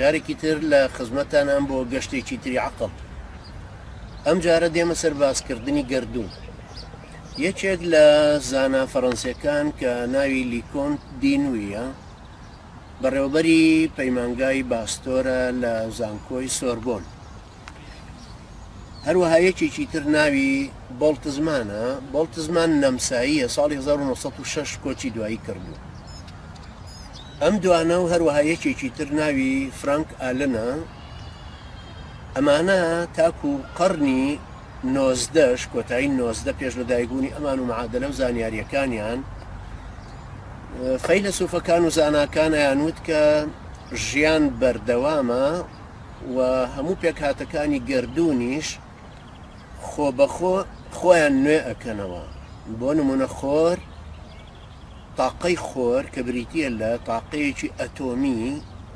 جارێکی تر لە خزمەتانان بۆ گەشتێکی تری عەقڵ. ئەم جارە دێمە سەر باسکردنی گەردوون. یەکێک لە زانا فەڕەنسیەکان کە ناوی لیکۆنت دینویە بەڕێوەبەری پەیمانگای باستۆرە لە زانکۆی سۆربۆن. هەروەها یەکێکی تر ناوی بۆڵتزمانە. بۆڵتزمان نەمساییە، ساڵی 1906 کۆچی دوایی کردو. ئەم دوانە و هەروەها یەکێکی تر ناوی فرانک ئالنە. ئەمانە تاکو قەرنی 19 کۆتایی 19 پێش لە دایکبوونی ئەمان و مەعادلە و زانیاریەکانیان فەیلسوفەکان و زاناکان ئەیانوت کە ژیان بەردەوامە و هەموو پێکهاتەکانی گەردوونیش خۆ بەخۆ خۆیان نوێ ئەکەنەوە. بۆ نمونە خۆر، تاقەی خۆر کە بریتیە لە تاقەیەکی ئەتۆمی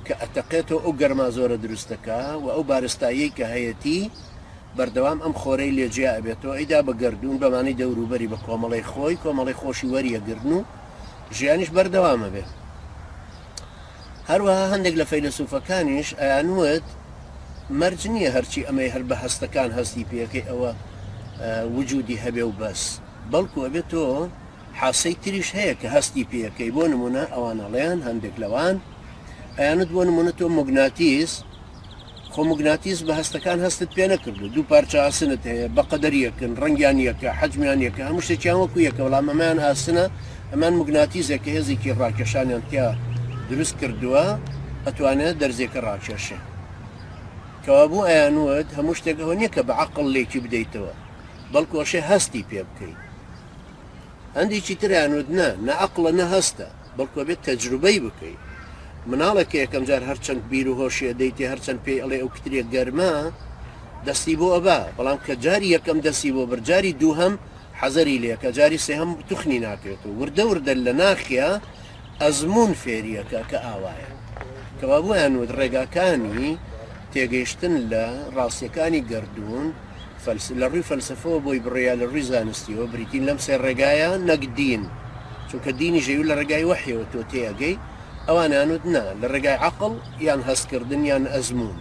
کە ئەتەقێتەوە ئەو گەرما زۆرە دروستەکە و ئەو بارستایی کە هەیەتی بەردەوام ئەم خۆرەی لێجیا ئەبێتەوە ئەیدا بە گەردوون بەمانەی دەوروبەری بە کۆمەڵی خۆی کۆمەڵی خۆشی وەریەگرن و ژیانیش بەردەوامە بێت. هەروەها هەندێک لە فەیلسوفەکانیش ئەیانوت مەرج نییە هەرچی ئەمەی هەر بە هەستەکان هەستی پێەکەی ئەوە وجودی هەبێ و بەس، بەڵکو ئەبێتەوە حاسەی تریش هەیە کە هەستی پێەکەی. بۆ نمونە ئەوانەڵێن هەندێک لەوان ئەیانت بۆ نمونە تۆ موگناتیس، خۆ موگناتیس بە هەستەکان هەستت پێ نەکردو، دوو پارچە ئاسنت هەیە بە قەدەریەکن، ڕەنگیان یەکە، حەجمیان یەکە، هەموو شتێکیان وەکو یەکە، بەڵام ئەمەیان ئاسنە، ئەمان موگناتیزێکە هێزێکی ڕاکێشانیان تیا دروست کردووە ئەتوانێت دەرزێکە ڕاکێشێ. کەوابوو ئەیانوت هەموو شتێک ئەوە نییە کە بە عەقڵ لێکی بدەیتەوە، بەڵکو ئەشێ هەستی پێ بکەیت. هەندێکی تریانوت نە عەقڵە نە هەستە، بەڵکو بێت تەجروبەی بکەیت. مناڵێکە یەکەم جار هەرچەند بیر و هۆشیە دەیتێ هەرچەند پێی ئەڵێ ئەو کترێک گەرمە دەستی بۆ ئەبا، بەڵام کە جاری یەکەم دەستی بۆ برجاری دووهەم حەزەری لێکە، جاری سێهەم توخنی ناکرێتەوە. وردە وردە لە ناخیا ئەزمون فێریەکە کە ئاوایە. کەوابوو ئەیانوت ڕێگاکانی تێگەیشتن لە ڕاستیەکانی گەردوون لە ڕووی فەلسفەوە بۆی بڕیا لە ڕووی زانستیەوە بریتین لەم سێ ڕێگایە نەکدین، چونکە دینی ژەوی لە ڕێگای وەحیەوە تۆ تێگەی. ئەوانیانوت نا لە ڕێگای عەقڵ یان هەستکردن یان ئەزمون.